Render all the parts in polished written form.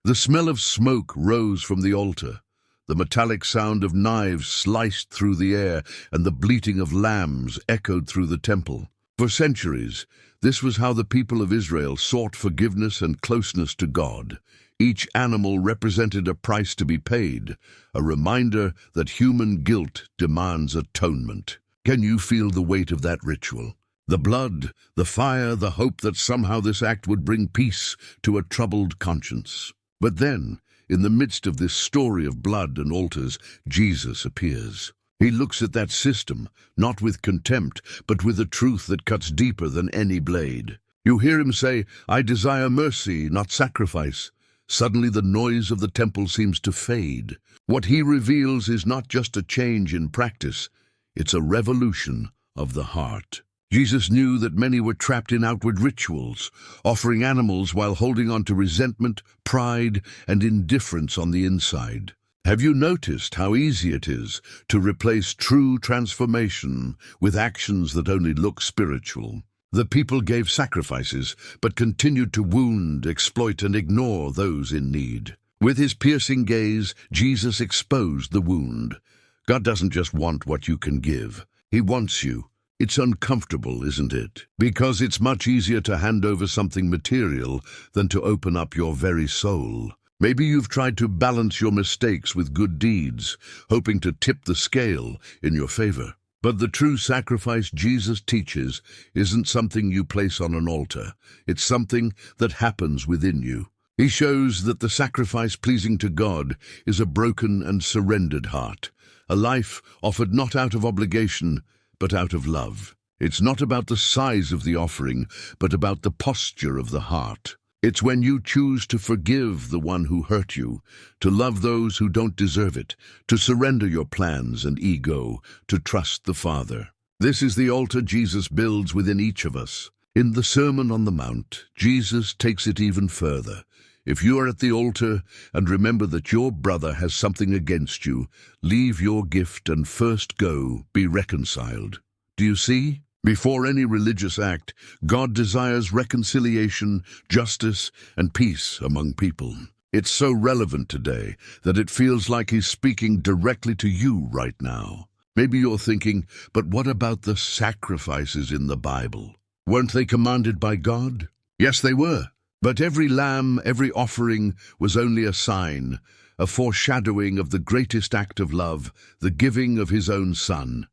The smell of smoke rose from the altar. The metallic sound of knives sliced through the air, and the bleating of lambs echoed through the temple. For centuries, this was how the people of Israel sought forgiveness and closeness to God. Each animal represented a price to be paid, a reminder that human guilt demands atonement. Can you feel the weight of that ritual? The blood, the fire, the hope that somehow this act would bring peace to a troubled conscience. But then, in the midst of this story of blood and altars, Jesus appears. He looks at that system, not with contempt, but with a truth that cuts deeper than any blade. You hear him say, "I desire mercy, not sacrifice." Suddenly the noise of the temple seems to fade. What he reveals is not just a change in practice, it's a revolution of the heart. Jesus knew that many were trapped in outward rituals, offering animals while holding on to resentment, pride, and indifference on the inside. Have you noticed how easy it is to replace true transformation with actions that only look spiritual? The people gave sacrifices, but continued to wound, exploit, and ignore those in need. With his piercing gaze, Jesus exposed the wound. God doesn't just want what you can give. He wants you. It's uncomfortable, isn't it? Because it's much easier to hand over something material than to open up your very soul. Maybe you've tried to balance your mistakes with good deeds, hoping to tip the scale in your favor. But the true sacrifice Jesus teaches isn't something you place on an altar. It's something that happens within you. He shows that the sacrifice pleasing to God is a broken and surrendered heart, a life offered not out of obligation, but out of love. It's not about the size of the offering, but about the posture of the heart. It's when you choose to forgive the one who hurt you, to love those who don't deserve it, to surrender your plans and ego, to trust the Father. This is the altar Jesus builds within each of us. In the Sermon on the Mount, Jesus takes it even further. If you are at the altar and remember that your brother has something against you, leave your gift and first go, be reconciled. Do you see? Before any religious act, God desires reconciliation, justice, and peace among people. It's so relevant today that it feels like he's speaking directly to you right now. Maybe you're thinking, but what about the sacrifices in the Bible? Weren't they commanded by God? Yes, they were. But every lamb, every offering was only a sign, a foreshadowing of the greatest act of love, the giving of his own Son.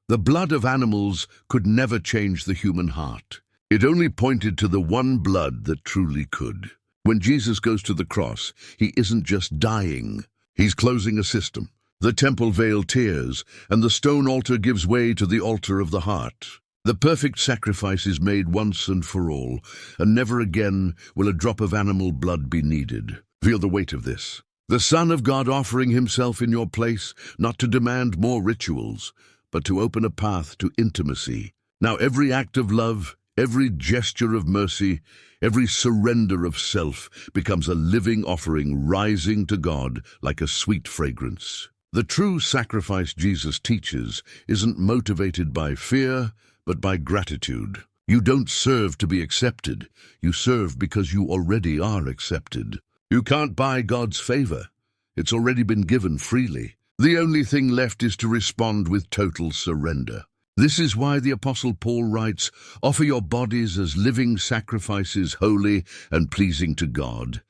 The blood of animals could never change the human heart. It only pointed to the one blood that truly could. When Jesus goes to the cross, he isn't just dying, he's closing a system. The temple veil tears, and the stone altar gives way to the altar of the heart. The perfect sacrifice is made once and for all, and never again will a drop of animal blood be needed. Feel the weight of this. The Son of God offering himself in your place, not to demand more rituals, but to open a path to intimacy. Now every act of love, every gesture of mercy, every surrender of self becomes a living offering rising to God like a sweet fragrance. The true sacrifice Jesus teaches isn't motivated by fear, but by gratitude. You don't serve to be accepted. You serve because you already are accepted. You can't buy God's favor. It's already been given freely. The only thing left is to respond with total surrender. This is why the Apostle Paul writes, "Offer your bodies as living sacrifices, holy and pleasing to God.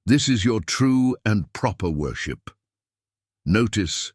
This is your true and proper worship." Notice,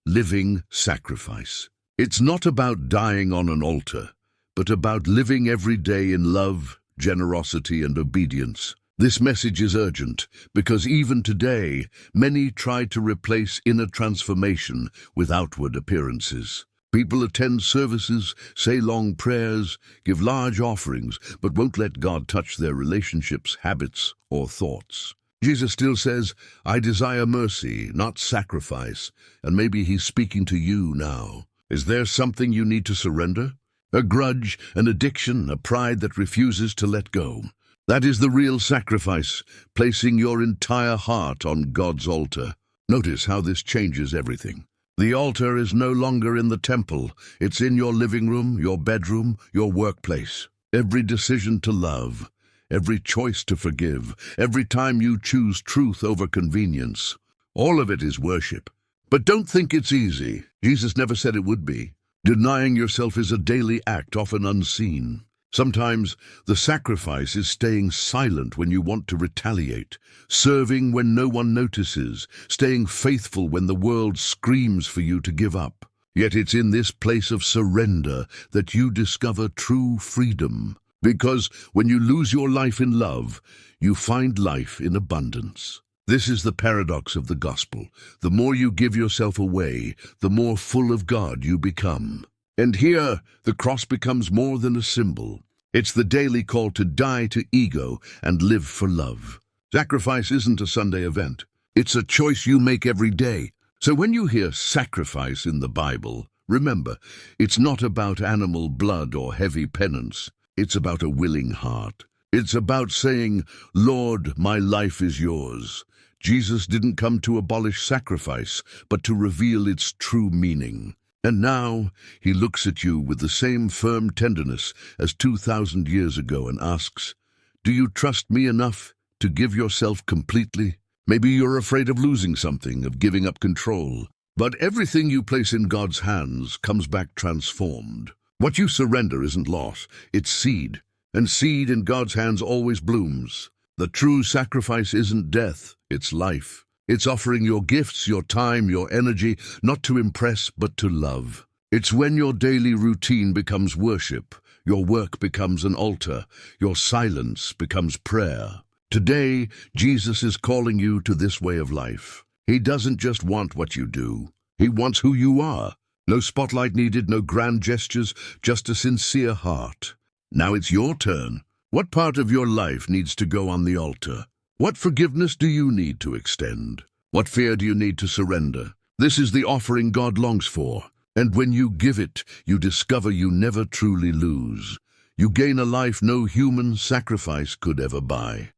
living sacrifice. It's not about dying on an altar, but about living every day in love, generosity, and obedience. This message is urgent because even today, many try to replace inner transformation with outward appearances. People attend services, say long prayers, give large offerings, but won't let God touch their relationships, habits, or thoughts. Jesus still says, "I desire mercy, not sacrifice," and maybe he's speaking to you now. Is there something you need to surrender? A grudge, an addiction, a pride that refuses to let go. That is the real sacrifice, placing your entire heart on God's altar. Notice how this changes everything. The altar is no longer in the temple. It's in your living room, your bedroom, your workplace. Every decision to love, every choice to forgive, every time you choose truth over convenience. All of it is worship. But don't think it's easy. Jesus never said it would be. Denying yourself is a daily act, often unseen. Sometimes the sacrifice is staying silent when you want to retaliate, serving when no one notices, staying faithful when the world screams for you to give up. Yet it's in this place of surrender that you discover true freedom. Because when you lose your life in love, you find life in abundance. This is the paradox of the gospel. The more you give yourself away, the more full of God you become. And here, the cross becomes more than a symbol. It's the daily call to die to ego and live for love. Sacrifice isn't a Sunday event. It's a choice you make every day. So when you hear sacrifice in the Bible, remember, it's not about animal blood or heavy penance. It's about a willing heart. It's about saying, Lord, my life is yours. Jesus didn't come to abolish sacrifice, but to reveal its true meaning. And now he looks at you with the same firm tenderness as 2,000 years ago and asks, do you trust me enough to give yourself completely? Maybe you're afraid of losing something, of giving up control. But everything you place in God's hands comes back transformed. What you surrender isn't loss, it's seed. And seed in God's hands always blooms. The true sacrifice isn't death, it's life. It's offering your gifts, your time, your energy, not to impress, but to love. It's when your daily routine becomes worship, your work becomes an altar, your silence becomes prayer. Today, Jesus is calling you to this way of life. He doesn't just want what you do. He wants who you are. No spotlight needed, no grand gestures, just a sincere heart. Now it's your turn. What part of your life needs to go on the altar? What forgiveness do you need to extend? What fear do you need to surrender? This is the offering God longs for. And when you give it, you discover you never truly lose. You gain a life no human sacrifice could ever buy.